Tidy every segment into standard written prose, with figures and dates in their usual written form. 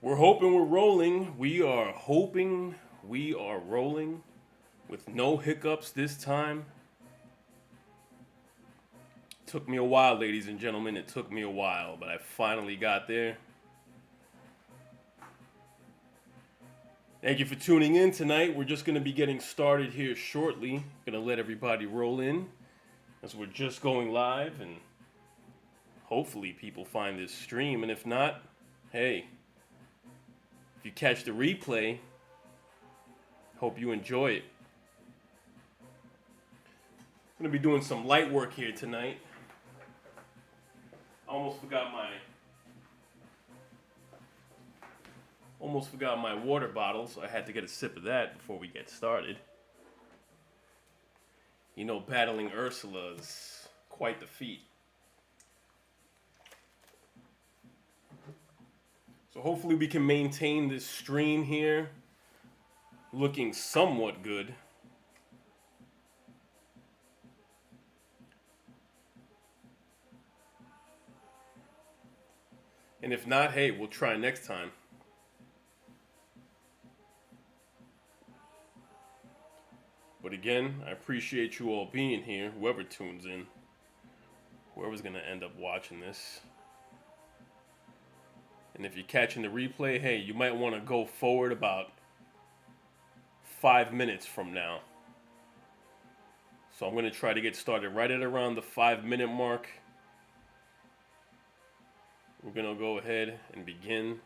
We're hoping we're rolling. We are hoping we are rolling with no hiccups this time. Took me a while, ladies and gentlemen. It took me a while, but I finally got there. Thank you for tuning in tonight. We're just going to be getting started here shortly. Going to let everybody roll in as we're just going live, and hopefully people find this stream. And if not, hey, if you catch the replay, hope you enjoy it. I'm going to be doing some light work here tonight. Almost forgot my water bottle, so I had to get a sip of that before we get started. You know, battling Ursula is quite the feat. So hopefully we can maintain this stream here looking somewhat good. And if not, hey, we'll try next time. But again, I appreciate you all being here, whoever tunes in, whoever's going to end up watching this. And if you're catching the replay, hey, you might want to go forward about 5 minutes from now. So I'm going to try to get started right at around the 5-minute mark. We're going to go ahead and begin.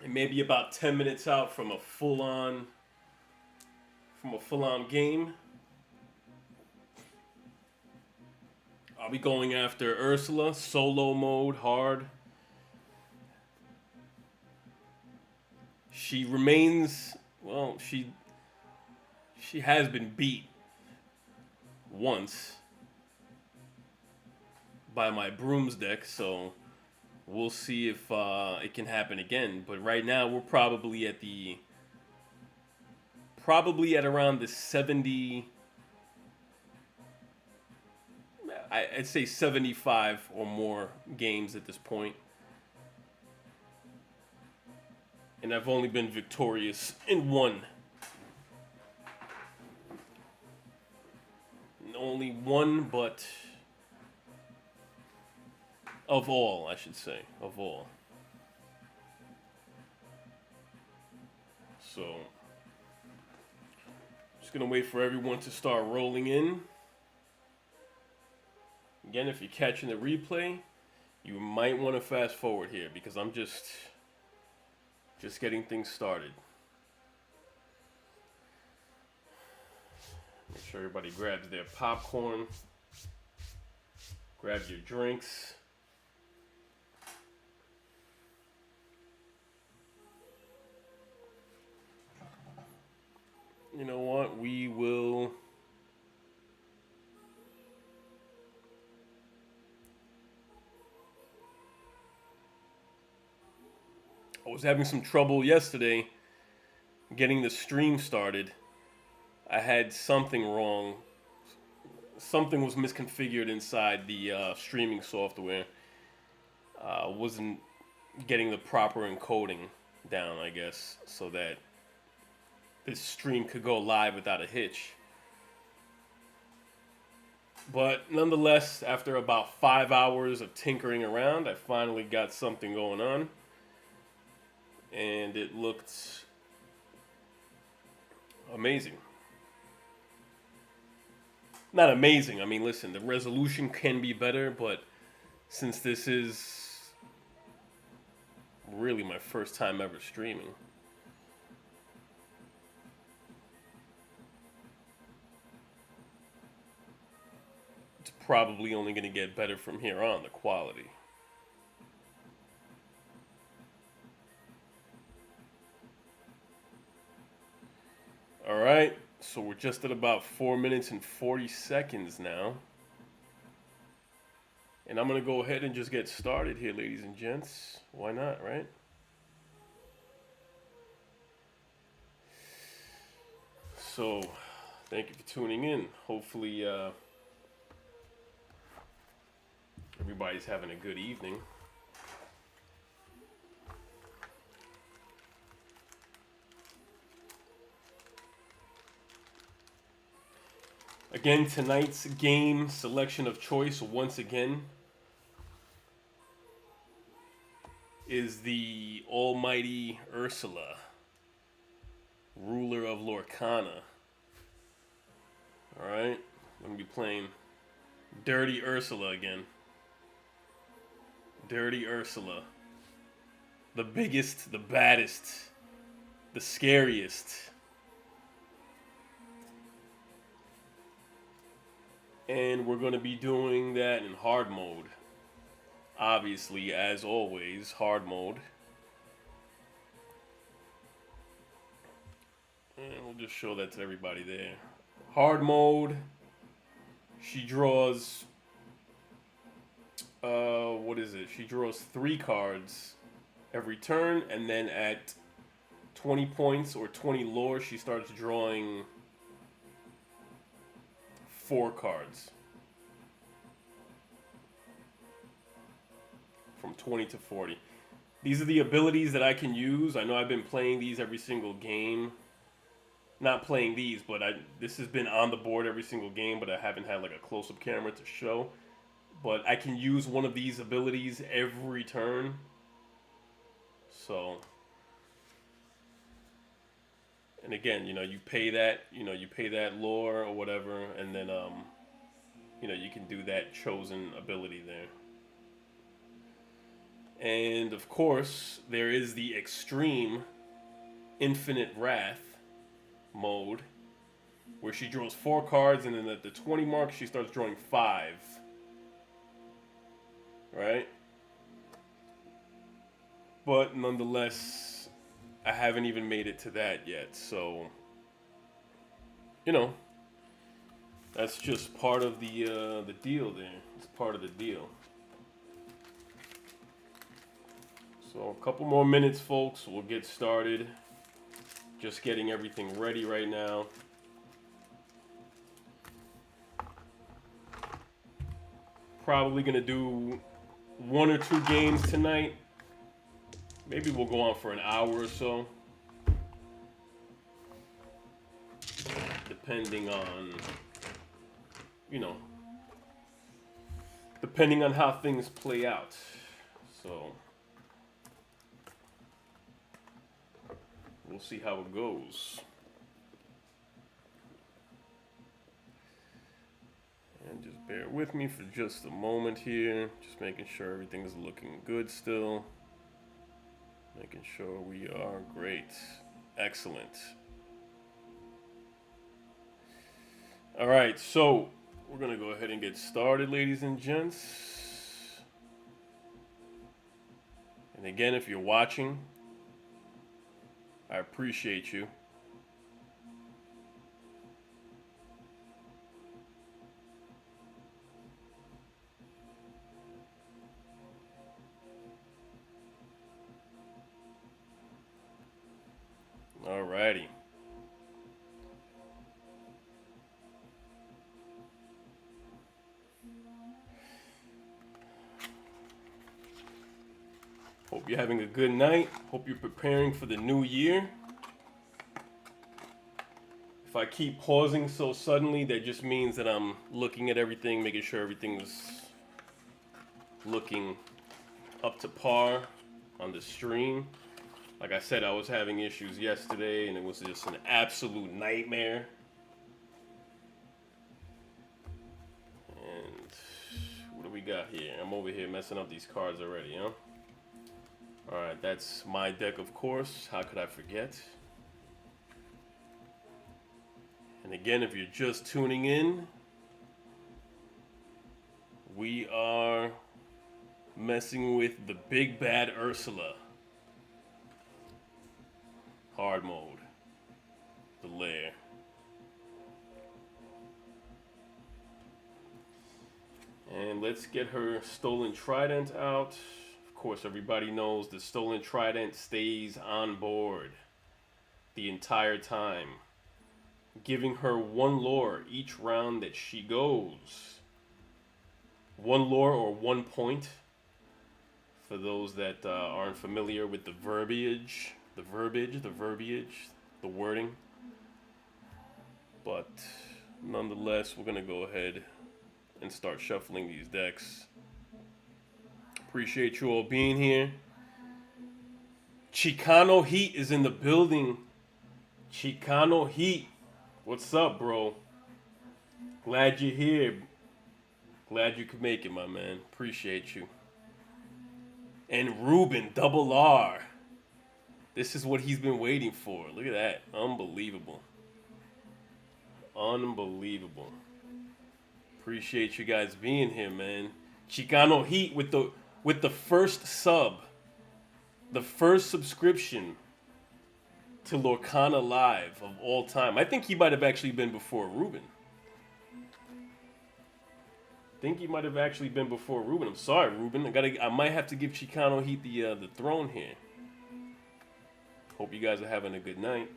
And maybe about 10 minutes out from a full-on game. I'll be going after Ursula, solo mode, hard. She remains, well, she has been beat once by my BROOMS deck, so we'll see if it can happen again. But right now we're probably at around the 70, I'd say 75 or more games at this point. And I've only been victorious in one. Only one, but of all, I should say. Of all. So, just going to wait for everyone to start rolling in. Again, if you're catching the replay, you might want to fast forward here because I'm just getting things started. Make sure everybody grabs their popcorn, grab your drinks. You know what? We will. I was having some trouble yesterday getting the stream started. I had something wrong. Something was misconfigured inside the streaming software. Wasn't getting the proper encoding down, I guess, so that this stream could go live without a hitch. But nonetheless, after about 5 hours of tinkering around, I finally got something going on. And it looked amazing. Not amazing. I mean, listen, the resolution can be better, but since this is really my first time ever streaming, it's probably only going to get better from here on, the quality. All right, so we're just at about 4 minutes and 40 seconds now. And I'm going to go ahead and just get started here, ladies and gents. Why not, right? So, thank you for tuning in. Hopefully, everybody's having a good evening. Again, tonight's game selection of choice, once again, is the almighty Ursula, ruler of Lorcana. Alright? I'm going to be playing Dirty Ursula again. Dirty Ursula. The biggest, the baddest, the scariest. And we're going to be doing that in hard mode. Obviously, as always, hard mode. And we'll just show that to everybody there. Hard mode. She draws... what is it? She draws 3 cards every turn. And then at 20 points or 20 lore, she starts drawing 4 cards. From 20 to 40. These are the abilities that I can use. I know I've been playing these every single game. Not playing these, but this has been on the board every single game, but I haven't had like a close-up camera to show. But I can use one of these abilities every turn. So, and again, you pay that, you pay that lore or whatever, and then, you can do that chosen ability there. And of course, there is the extreme Infinite Wrath mode, where she draws 4 cards, and then at the 20 mark, she starts drawing 5. Right? But nonetheless, I haven't even made it to that yet, so, that's just part of the deal there. It's part of the deal. So a couple more minutes, folks. We'll get started. Just getting everything ready right now. Probably going to do 1 or 2 games tonight. Maybe we'll go on for an hour or so. Depending on, depending on how things play out. So we'll see how it goes. And just bear with me for just a moment here. Just making sure everything's looking good still. Making sure we are great. Excellent. All right, so we're going to go ahead and get started, ladies and gents. And again, if you're watching, I appreciate you. Alrighty. Hope you're having a good night. Hope you're preparing for the new year. If I keep pausing so suddenly, that just means that I'm looking at everything, making sure everything's looking up to par on the stream. Like I said, I was having issues yesterday, and it was just an absolute nightmare. And what do we got here? I'm over here messing up these cards already, huh? Alright, that's my deck, of course. How could I forget? And again, if you're just tuning in, we are messing with the big bad Ursula. Hard mode. The lair. And let's get her stolen trident out. Of course, everybody knows the stolen trident stays on board the entire time, giving her 1 lore each round that she goes. 1 lore or 1 point. For those that aren't familiar with the verbiage, the wording. But Nonetheless, we're gonna go ahead and start shuffling these decks. Appreciate you all being here. Chicano Heat is in the building. Chicano Heat, what's up, bro? Glad you're here. Glad you could make it, my man. Appreciate you. And Ruben, double R. This is what he's been waiting for. Look at that. Unbelievable. Unbelievable. Appreciate you guys being here, man. Chicano Heat with the first sub. The first subscription to Lorcana Live of all time. I think he might have actually been before Ruben. I'm sorry, Ruben. I might have to give Chicano Heat the throne here. Hope you guys are having a good night.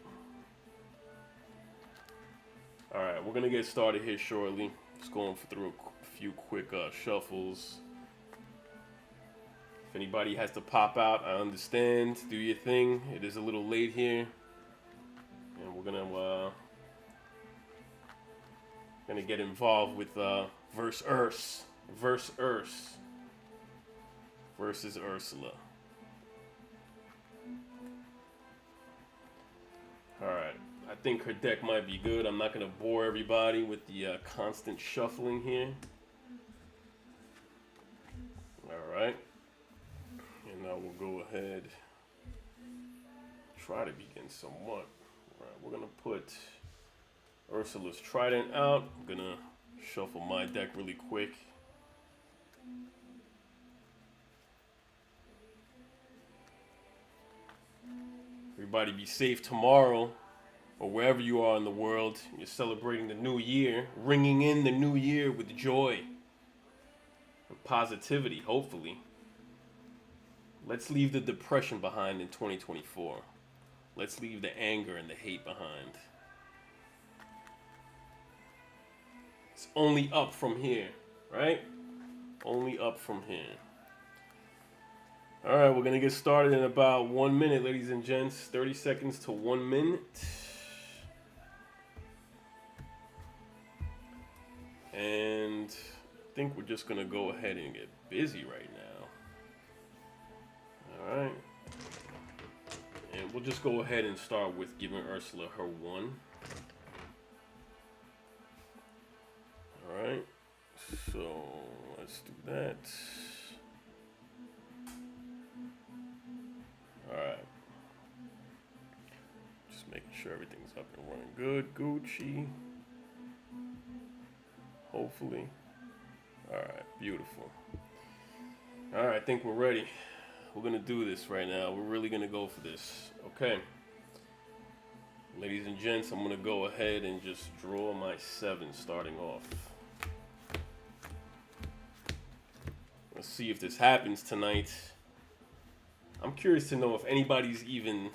All right, we're gonna get started here shortly. Just going through a few quick shuffles. If anybody has to pop out, I understand. Do your thing. It is a little late here, and we're gonna get involved with versus Ursula. All right. I think her deck might be good. I'm not going to bore everybody with the constant shuffling here. All right. And now we'll go ahead. Try to begin somewhat. All right. We're going to put Ursula's Trident out. I'm going to shuffle my deck really quick. Everybody be safe tomorrow, or wherever you are in the world. You're celebrating the new year, ringing in the new year with joy and positivity, hopefully. Let's leave the depression behind in 2024. Let's leave the anger and the hate behind. It's only up from here, right? Only up from here. All right, we're going to get started in about 1 minute, ladies and gents. 30 seconds to 1 minute. And I think we're just going to go ahead and get busy right now. All right. And we'll just go ahead and start with giving Ursula her 1. All right. So let's do that. Alright. Just making sure everything's up and running good. Gucci. Hopefully. Alright, beautiful. Alright, I think we're ready. We're going to do this right now. We're really going to go for this. Okay. Ladies and gents, I'm going to go ahead and just draw my 7 starting off. Let's see if this happens tonight. I'm curious to know if anybody's even...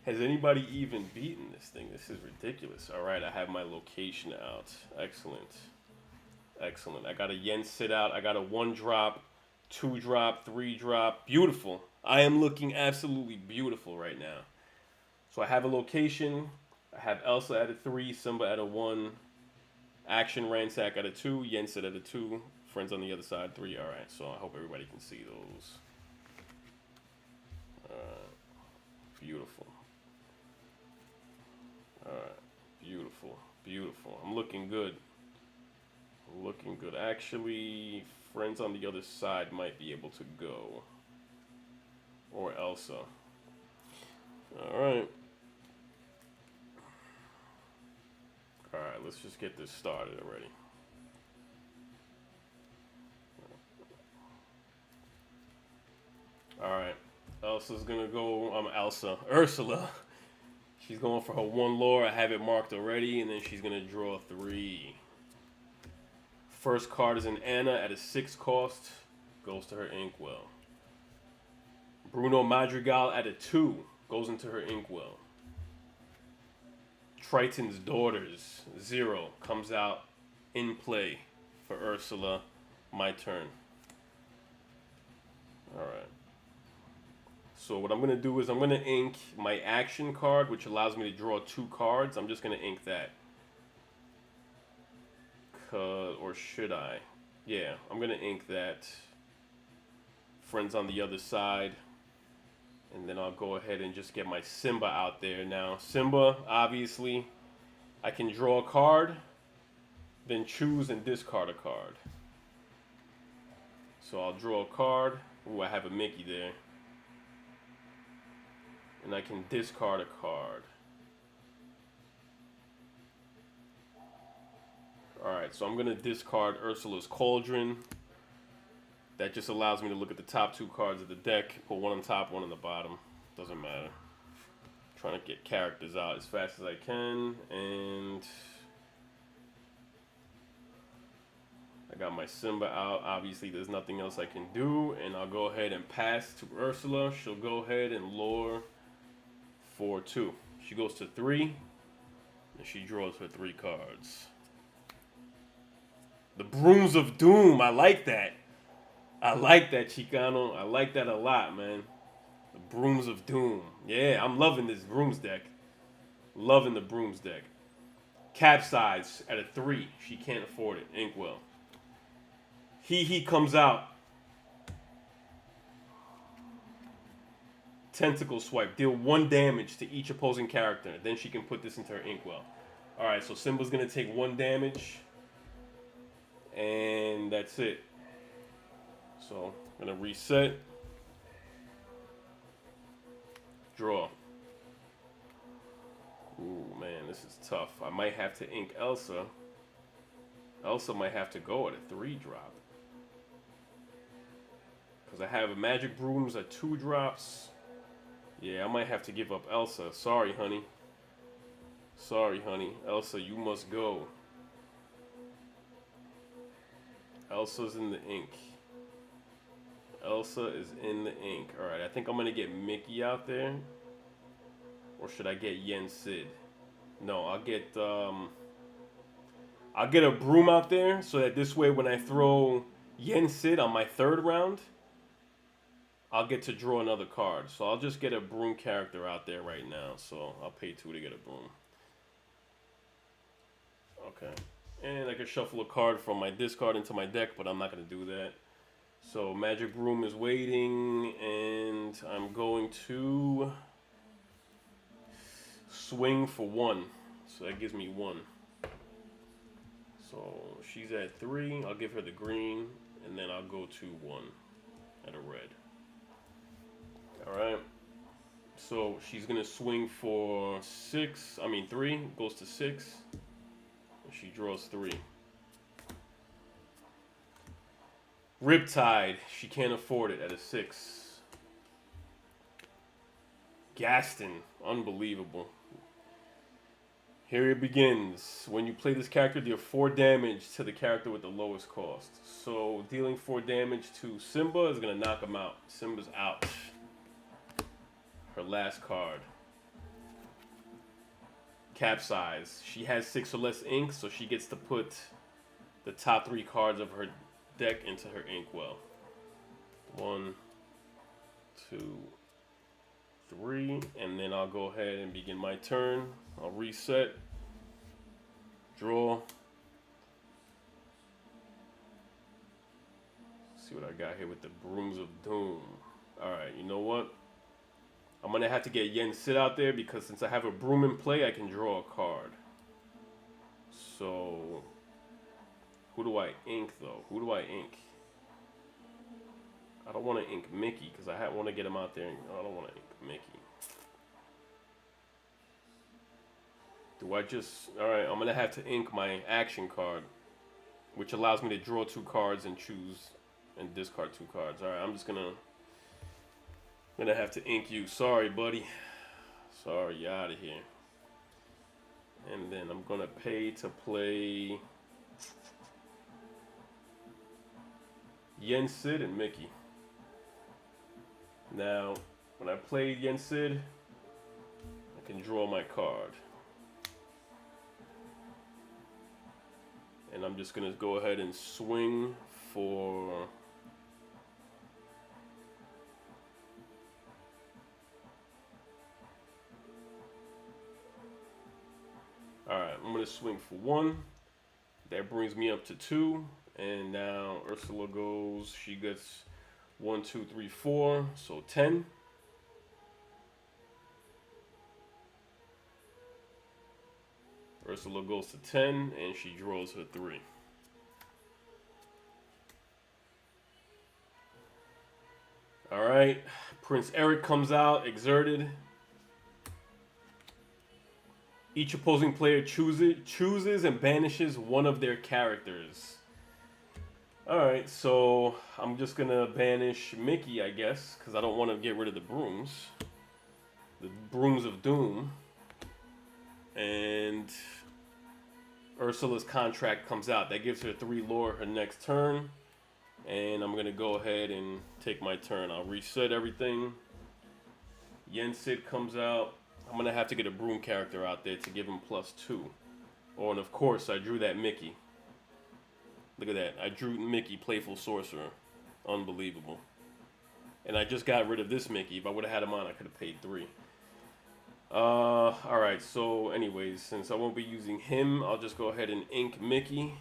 Has anybody even beaten this thing? This is ridiculous. All right, I have my location out. Excellent. Excellent. I got a yen sit out. I got a 1-drop, 2-drop, 3-drop. Beautiful. I am looking absolutely beautiful right now. So I have a location. I have Elsa at a 3, Simba at a 1, Action Ransack at a 2, yen sit at a 2, Friends on the other side 3. All right, so I hope everybody can see those. Beautiful. Alright. Beautiful. Beautiful. I'm looking good. Looking good. Actually, Friends on the other side might be able to go. Or Elsa. Alright. Alright, let's just get this started already. Alright. Elsa's gonna go, Ursula. She's going for her 1 lore. I have it marked already, and then she's gonna draw 3. First card is an Anna at a 6 cost. Goes to her Inkwell. Bruno Madrigal at a 2. Goes into her Inkwell. Triton's Daughters, 0. Comes out in play for Ursula. My turn. Alright. So what I'm going to do is I'm going to ink my action card, which allows me to draw 2 cards. I'm just going to ink that. or should I? Yeah, I'm gonna ink that. Friends on the other side. And then I'll go ahead and just get my Simba out there now. Simba, obviously, I can draw a card, then choose and discard a card. So I'll draw a card. Ooh, I have a Mickey there. And I can discard a card. Alright, so I'm going to discard Ursula's Cauldron. That just allows me to look at the top 2 cards of the deck. Put one on top, one on the bottom. Doesn't matter. Trying to get characters out as fast as I can. And I got my Simba out. Obviously, there's nothing else I can do. And I'll go ahead and pass to Ursula. She'll go ahead and lure for 2. She goes to 3. And she draws her 3 cards. The Brooms of Doom. I like that. I like that, Chicano. I like that a lot, man. The Brooms of Doom. Yeah, I'm loving this Brooms deck. Loving the Brooms deck. Capsize at a 3. She can't afford it. Inkwell. He comes out. Tentacle Swipe. Deal 1 damage to each opposing character. Then she can put this into her Inkwell. Alright, so Simba's going to take 1 damage. And that's it. So, I'm going to reset. Draw. Ooh, man, this is tough. I might have to ink Elsa. Elsa might have to go at a 3-drop. Because I have a Magic Brooms at 2 drops. Yeah, I might have to give up Elsa. Sorry, honey. Sorry, honey. Elsa, you must go. Elsa's in the ink. Elsa is in the ink. Alright, I think I'm going to get Mickey out there. Or should I get Yen Sid? No, I'll get a Broom out there so that this way when I throw Yen Sid on my 3rd round, I'll get to draw another card. So I'll just get a Broom character out there right now. So I'll pay 2 to get a Broom. Okay. And I can shuffle a card from my discard into my deck, but I'm not going to do that. So Magic Broom is waiting, and I'm going to swing for 1. So that gives me 1. So she's at 3. I'll give her the green, and then I'll go to 1 at a red. Alright. So she's going to swing for 3. Goes to 6. And she draws 3. Riptide. She can't afford it at a 6. Gaston. Unbelievable. Here it begins. When you play this character, deal 4 damage to the character with the lowest cost. So dealing 4 damage to Simba is going to knock him out. Simba's out. Her last card. Capsize. She has 6 or less ink, so she gets to put the top 3 cards of her deck into her Inkwell. 1, 2, 3, and then I'll go ahead and begin my turn. I'll reset, draw. See what I got here with the Brooms of Doom. Alright, you know what? I'm going to have to get Yen Sid out there because since I have a Broom in play, I can draw a card. So who do I ink, though? Who do I ink? I don't want to ink Mickey because I want to get him out there. I don't want to ink Mickey. Do I just... Alright, I'm going to have to ink my action card, which allows me to draw 2 cards and choose and discard 2 cards. Alright, I'm just going to have to ink you. Sorry, buddy. Sorry, you're out of here. And then I'm going to pay to play Yen Sid and Mickey. Now, when I play Yen Sid, I can draw my card. And I'm just going to go ahead and swing for... Alright, I'm going to swing for 1. That brings me up to 2. And now Ursula goes, she gets 1, 2, 3, 4, so 10. Ursula goes to 10, and she draws her 3. Alright, Prince Eric comes out, exerted. Each opposing player chooses and banishes one of their characters. Alright, so I'm just going to banish Mickey, I guess, because I don't want to get rid of the brooms. The brooms of doom. And Ursula's contract comes out. That gives her 3 lore her next turn. And I'm going to go ahead and take my turn. I'll reset everything. Yen Sid comes out. I'm going to have to get a broom character out there to give him +2. Oh, and of course, I drew that Mickey. Look at that. I drew Mickey, Playful Sorcerer. Unbelievable. And I just got rid of this Mickey. If I would have had him on, I could have paid 3. Alright, so anyways, since I won't be using him, I'll just go ahead and ink Mickey.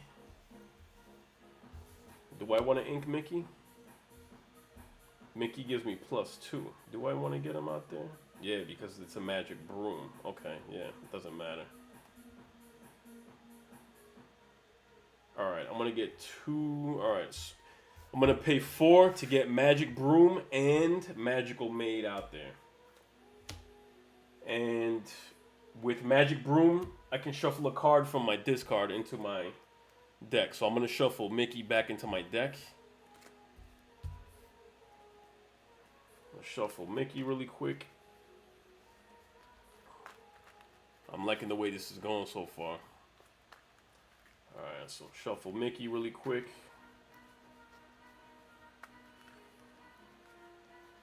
Do I want to ink Mickey? Mickey gives me +2. Do I want to get him out there? Yeah, because it's a magic broom. Okay, yeah, it doesn't matter. Alright, I'm going to get 2. Alright, so I'm going to pay 4 to get magic broom and magical maid out there. And with magic broom, I can shuffle a card from my discard into my deck. So I'm going to shuffle Mickey back into my deck. I'll shuffle Mickey really quick. I'm liking the way this is going so far. Alright, so shuffle Mickey really quick.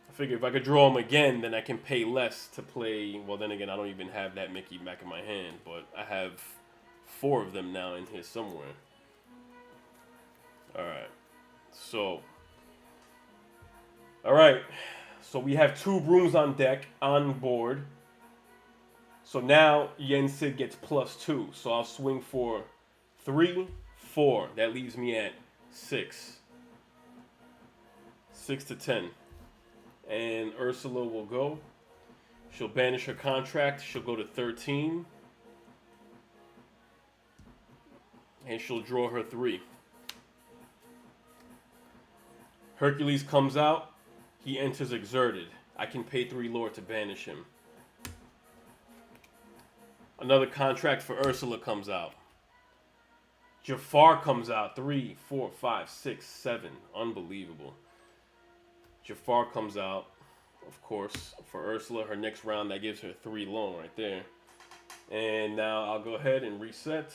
I figure if I could draw him again, then I can pay less to play. Well, then again, I don't even have that Mickey back in my hand, but I have 4 of them now in here somewhere. Alright, so we have 2 brooms on deck, on board. So now Yen Sid gets +2. So I'll swing for 3, 4. That leaves me at 6. 6 to 10. And Ursula will go. She'll banish her contract. She'll go to 13. And she'll draw her 3. Hercules comes out. He enters exerted. I can pay 3 lore to banish him. Another contract for Ursula comes out. Jafar comes out. 3, 4, 5, 6, 7. Unbelievable. Jafar comes out, of course, for Ursula. Her next round, that gives her 3 lore right there. And now I'll go ahead and reset.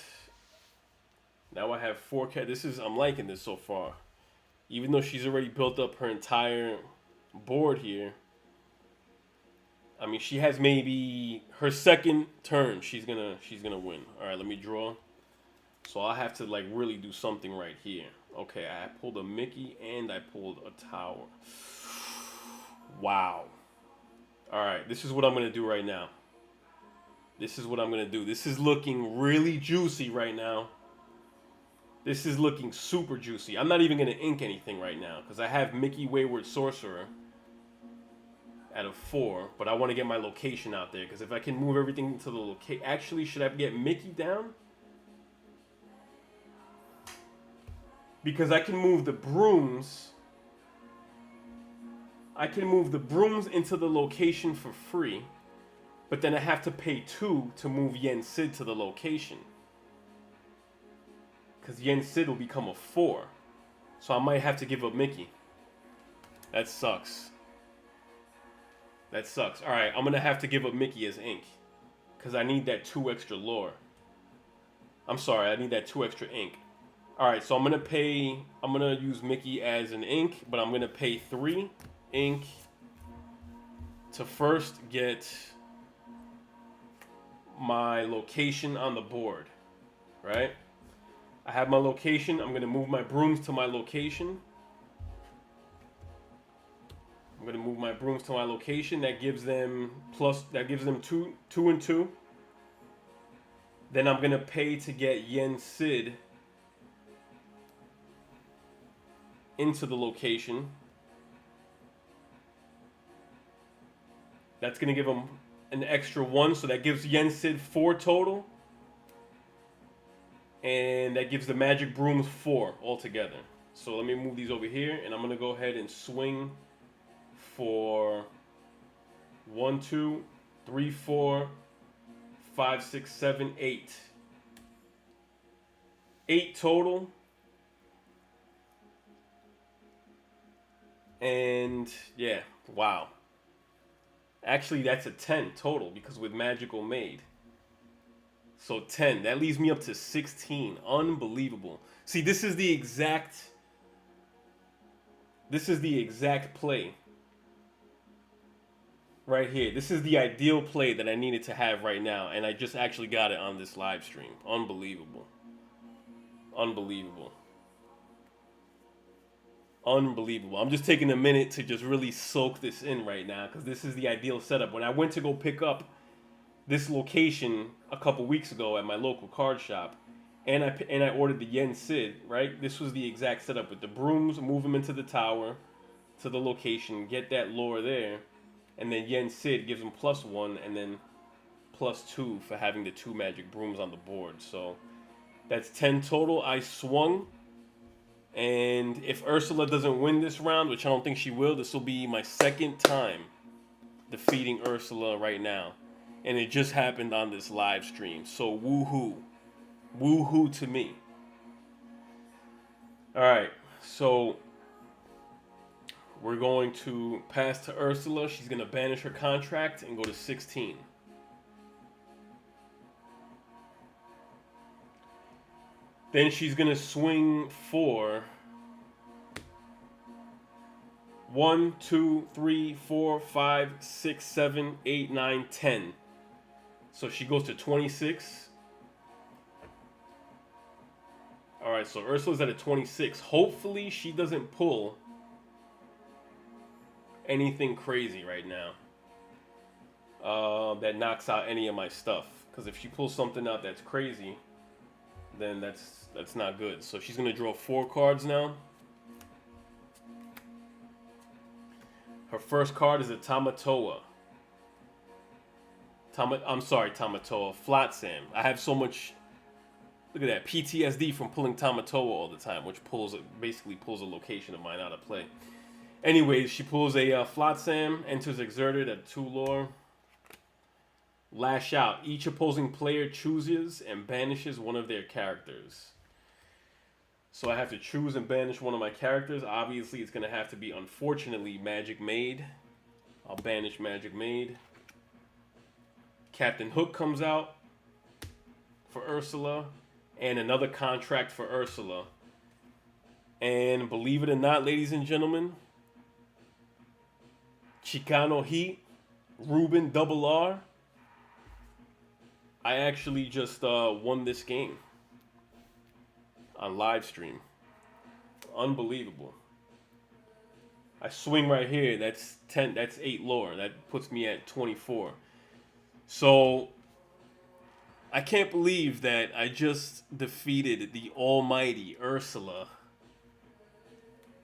Now I have 4 I'm liking this so far. Even though she's already built up her entire board here. I mean, she has maybe her second turn. She's gonna win. All right, let me draw. So I'll have to like really do something right here. Okay, I pulled a Mickey and I pulled a tower. Wow. All right, this is what I'm gonna do right now. This is what I'm gonna do. This is looking really juicy right now. This is looking super juicy. I'm not even gonna ink anything right now because I have Mickey Wayward Sorcerer out of 4, but I want to get my location out there because if I can move everything to the location, actually, should I get Mickey down? Because I can move the brooms. I can move the brooms into the location for free, but then I have to pay 2 to move Yen Sid to the location. Because Yen Sid will become a 4. So I might have to give up Mickey. That sucks. That sucks. Alright, I'm going to have to give up Mickey as ink. Because I need that 2 extra lore. I'm sorry, I need that 2 extra ink. Alright, so I'm going to use Mickey as an ink, but I'm going to pay 3 ink to first get my location on the board. Right? I have my location. I'm going to move my brooms to my location. I'm going to move my brooms to my location. That gives them 2 and 2. Then I'm going to pay to get Yen Sid into the location. That's going to give him an extra 1, so that gives Yen Sid 4 total. And that gives the Magic Brooms 4 altogether. So let me move these over here, and I'm going to go ahead and swing for 1, 2, 3, 4, 5, 6, 7, 8. 8 total. And yeah, wow. Actually, that's a 10 total because with Magical Maid. So 10. That leaves me up to 16. Unbelievable. See, this is the exact play right here. This is the ideal play that I needed to have right now, and I just actually got it on this live stream. Unbelievable. Unbelievable. Unbelievable. I'm just taking a minute to just really soak this in right now because this is the ideal setup. When I went to go pick up this location a couple weeks ago at my local card shop, and I ordered the Yen Sid, right? This was the exact setup with the brooms, move him into the tower, to the location, get that lore there, and then Yen Sid gives him +1 and then +2 for having the 2 magic brooms on the board. So that's 10 total. I swung. And if Ursula doesn't win this round, which I don't think she will, this will be my second time defeating Ursula right now. And it just happened on this live stream. So woohoo. Woohoo to me. Alright, so we're going to pass to Ursula. She's going to banish her contract and go to 16. Then she's going to swing for 1, 2, 3, 4, 5, 6, 7, 8, 9, 10. So she goes to 26. Alright, so Ursula's at a 26. Hopefully she doesn't pull anything crazy right now that knocks out any of my stuff. Because if she pulls something out that's crazy, then that's not good. So she's going to draw 4 cards now. Her first card is a Tamatoa. Tamatoa. Flotsam. I have so much, look at that, PTSD from pulling Tamatoa all the time, which basically pulls a location of mine out of play. Anyways, she pulls a Flotsam, enters Exerted at 2 lore. Lash Out. Each opposing player chooses and banishes one of their characters. So I have to choose and banish one of my characters. Obviously, it's going to have to be, unfortunately, Magic Maid. I'll banish Magic Maid. Captain Hook comes out for Ursula. And another contract for Ursula. And believe it or not, ladies and gentlemen, Chicano Heat, Ruben Double R. I actually just won this game on live stream. Unbelievable. I swing right here. That's 10. That's 8 lore. That puts me at 24. So I can't believe that I just defeated the almighty Ursula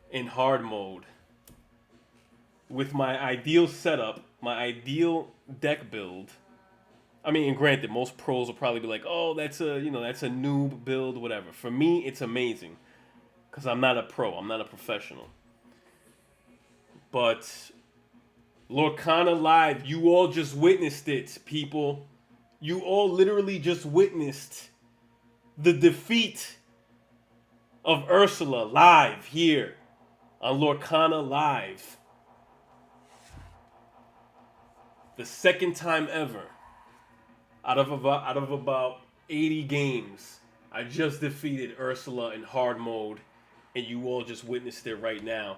in hard mode with my ideal setup, my ideal deck build. I mean, and granted, most pros will probably be like, "Oh, that's a noob build, whatever." For me, it's amazing because I'm not a pro, I'm not a professional. But Lorcana Live, you all just witnessed it, people. You all literally just witnessed the defeat of Ursula live here on Lorcana Live. The second time ever. Out of about 80 games, I just defeated Ursula in hard mode, and you all just witnessed it right now.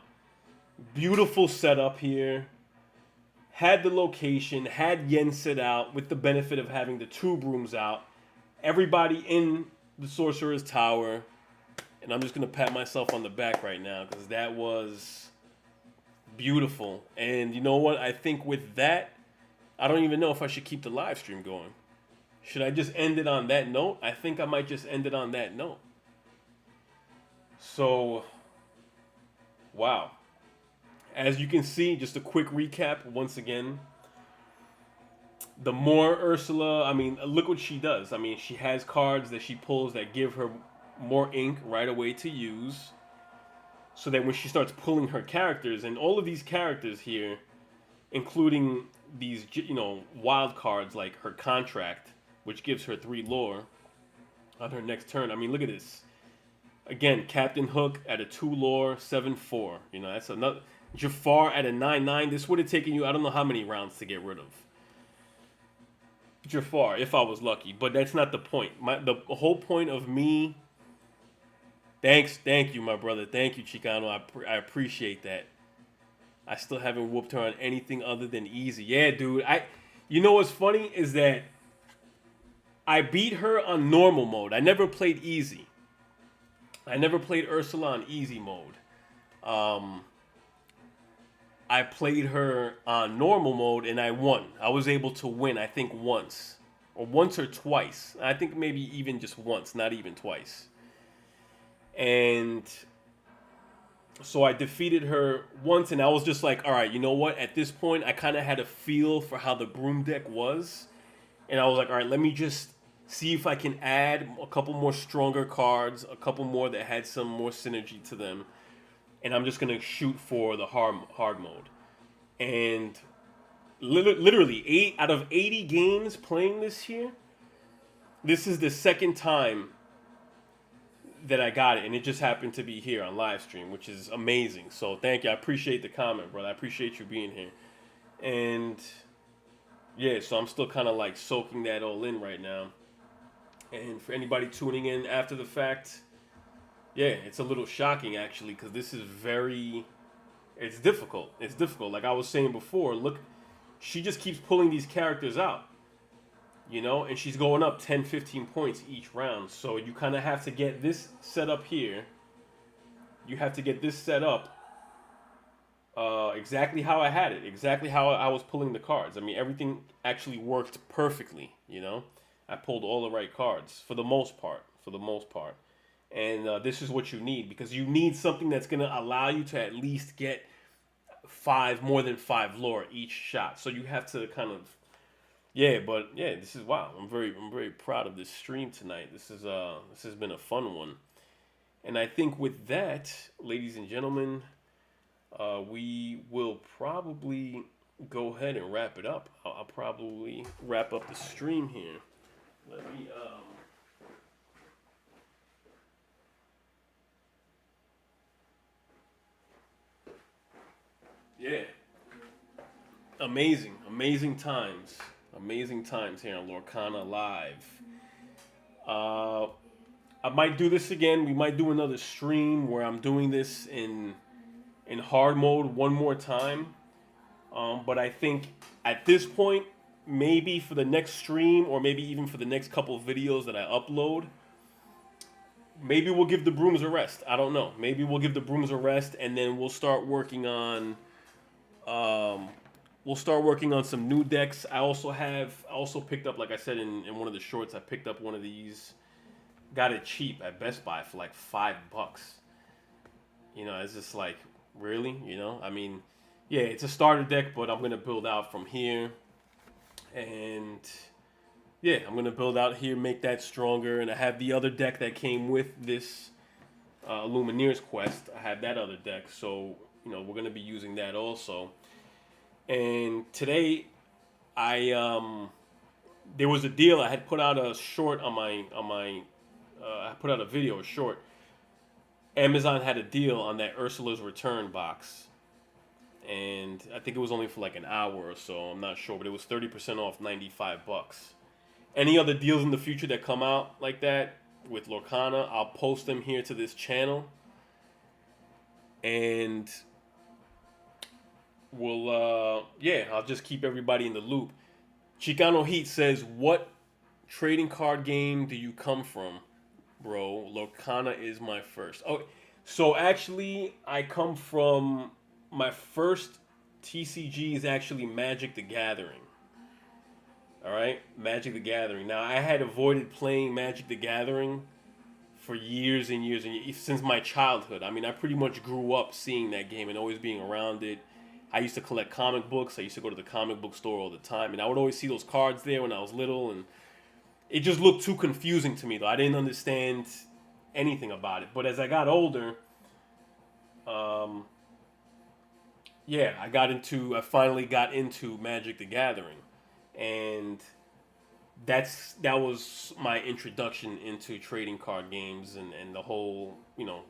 Beautiful setup here. Had the location, had Yen Sid out with the benefit of having the 2 brooms out. Everybody in the Sorcerer's Tower. And I'm just going to pat myself on the back right now because that was beautiful. And you know what? I think with that, I don't even know if I should keep the live stream going. Should I just end it on that note? I think I might just end it on that note. So, wow. As you can see, just a quick recap once again. The more Ursula, I mean, look what she does. I mean, she has cards that she pulls that give her more ink right away to use. So that when she starts pulling her characters, and all of these characters here, including these, wild cards like her contract, which gives her 3 lore on her next turn. I mean, look at this. Again, Captain Hook at a 2 lore, 7/4. That's another. Jafar at a 9/9. This would have taken you, I don't know how many rounds to get rid of Jafar if I was lucky, but that's not the point. The whole point of me. Thank you, my brother. Thank you, Chicano. I appreciate that. I still haven't whooped her on anything other than easy. Yeah, dude. You know what's funny is that I beat her on normal mode. I never played easy. I never played Ursula on easy mode. I played her on normal mode and I won. I was able to win, I think, once or twice. I think maybe even just once, not even twice. And so I defeated her once, and I was just like, all right, you know what? At this point, I kind of had a feel for how the Broom deck was. And I was like, all right, let me just see if I can add a couple more stronger cards, a couple more that had some more synergy to them. And I'm just going to shoot for the hard mode. And literally, 8 out of 80 games playing this year, this is the second time that I got it, and it just happened to be here on live stream, which is amazing. So thank you. I appreciate the comment, brother. I appreciate you being here. And yeah, so I'm still kind of like soaking that all in right now. And for anybody tuning in after the fact, yeah, it's a little shocking actually, because this is it's difficult. It's difficult. Like I was saying before, look, she just keeps pulling these characters out. And she's going up 10, 15 points each round. So you kind of have to get this set up here. You have to get this set up exactly how I had it, exactly how I was pulling the cards. I mean, everything actually worked perfectly, I pulled all the right cards for the most part, And this is what you need, because you need something that's going to allow you to at least get more than 5 lore each shot. So you have to kind of. Yeah, but yeah, this is wow. I'm very proud of this stream tonight. This has been a fun one, and I think with that, ladies and gentlemen, we will probably go ahead and wrap it up. I'll probably wrap up the stream here. Let me. Yeah. Amazing times. Amazing times here on Lorcana Live. I might do this again. We might do another stream where I'm doing this in hard mode one more time. But I think at this point, maybe for the next stream or maybe even for the next couple of videos that I upload, maybe we'll give the Brooms a rest. I don't know. Maybe we'll give the Brooms a rest, and then we'll start working on some new decks. I also picked up, like I said in one of the shorts, I picked up one of these. Got it cheap at Best Buy for like $5. It's just like, really? I mean, yeah, it's a starter deck, but I'm going to build out from here. And yeah, I'm going to build out here, make that stronger. And I have the other deck that came with this Lumineer's Quest. I have that other deck, so, we're going to be using that also. And today, there was a deal. I had put out a short I put out a video, a short. Amazon had a deal on that Ursula's Return box, and I think it was only for like an hour or so. I'm not sure, but it was 30% off, $95. Any other deals in the future that come out like that with Lorcana, I'll post them here to this channel, and I'll just keep everybody in the loop. Chicano Heat says, what trading card game do you come from, bro? Lorcana is my first. Oh, so actually, I come from, my first TCG is actually Magic the Gathering. All right, Magic the Gathering. Now, I had avoided playing Magic the Gathering for years and years and years, since my childhood. I mean, I pretty much grew up seeing that game and always being around it. I used to collect comic books. I used to go to the comic book store all the time, and I would always see those cards there when I was little, and it just looked too confusing to me, though. I didn't understand anything about it. But as I got older, um, yeah, I finally got into Magic the Gathering, and that was my introduction into trading card games and the whole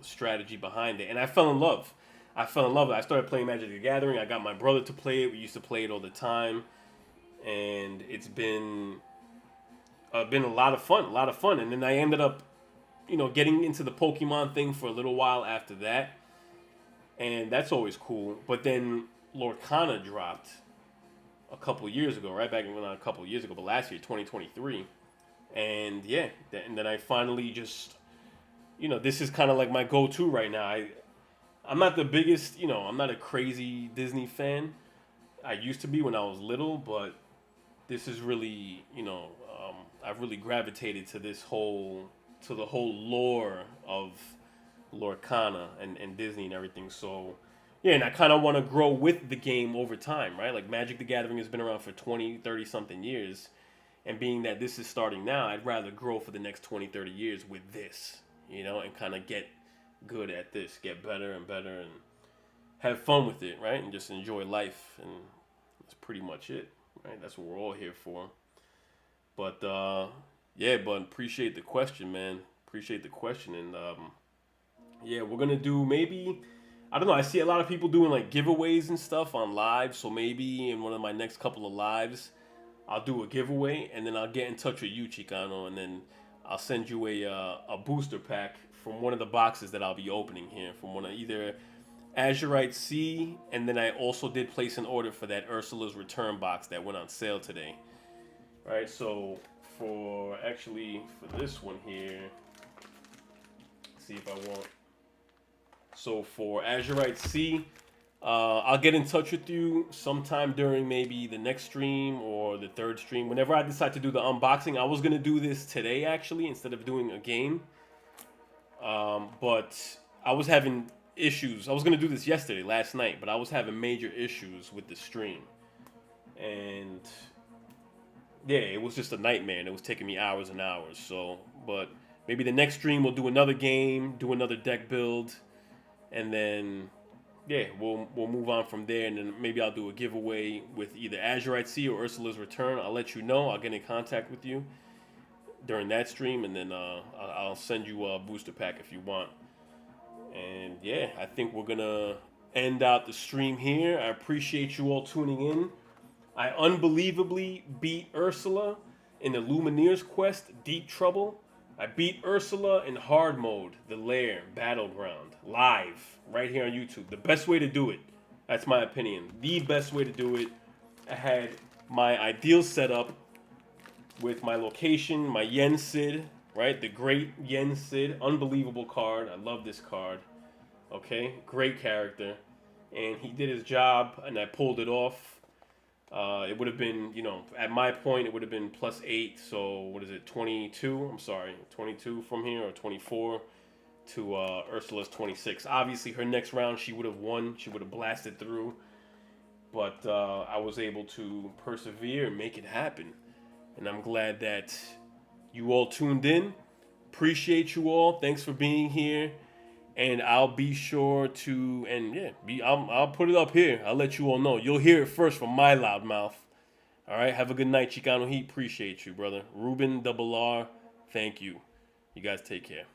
strategy behind it. And I fell in love. I started playing Magic the Gathering. I got my brother to play it. We used to play it all the time, and it's been a lot of fun. And then I ended up, getting into the Pokemon thing for a little while after that, and that's always cool. But then Lorcana dropped a couple years ago, right back when not a couple years ago, but last year, 2023, and yeah, and then I finally just, this is kind of like my go-to right now. I'm not the biggest, I'm not a crazy Disney fan. I used to be when I was little, but this is really, I've really gravitated to the whole lore of Lorcana and Disney and everything. So, yeah, and I kind of want to grow with the game over time, right? Like Magic the Gathering has been around for 20, 30 something years. And being that this is starting now, I'd rather grow for the next 20, 30 years with this, and kind of get good at this, get better and better, and have fun with it, right? And just enjoy life. And that's pretty much it, right? That's what we're all here for. But, yeah, but appreciate the question, man. Appreciate the question. And, yeah, we're going to do maybe, I don't know, I see a lot of people doing like giveaways and stuff on live. So maybe in one of my next couple of lives, I'll do a giveaway, and then I'll get in touch with you, Chicano, and then I'll send you a booster pack from one of the boxes that I'll be opening here, from one of either Azurite Sea, and then I also did place an order for that Ursula's Return box that went on sale today. All right, so for this one here, see if I want. So for Azurite Sea, I'll get in touch with you sometime during maybe the next stream or the third stream. Whenever I decide to do the unboxing, I was going to do this today, actually, instead of doing a game. But I was having issues. I was going to do this last night, but I was having major issues with the stream. And yeah, it was just a nightmare, and it was taking me hours and hours. So, but maybe the next stream we'll do another game, do another deck build, and then yeah, we'll move on from there, and then maybe I'll do a giveaway with either Azurite Sea or Ursula's Return. I'll let you know. I'll get in contact with you during that stream, and then I'll send you a booster pack if you want. And yeah, I think we're gonna end out the stream here. I appreciate you all tuning in. I unbelievably beat Ursula in the Lumineers quest, Deep Trouble. I beat Ursula in hard mode, the Lair, Battleground, live, right here on YouTube. The best way to do it. That's my opinion. The best way to do it. I had my ideal setup with my location, my Yen Sid, right? The great Yen Sid. Unbelievable card. I love this card. Okay? Great character. And he did his job, and I pulled it off. It would have been, at my point, it would have been +8. So, what is it, 22? I'm sorry, 22 from here, or 24 to Ursula's 26. Obviously, her next round, she would have won. She would have blasted through. But I was able to persevere and make it happen. And I'm glad that you all tuned in. Appreciate you all. Thanks for being here. And I'll be sure to, and yeah, I'll put it up here. I'll let you all know. You'll hear it first from my loud mouth. All right, have a good night, Chicano Heat. Appreciate you, brother. Ruben Double R, thank you. You guys take care.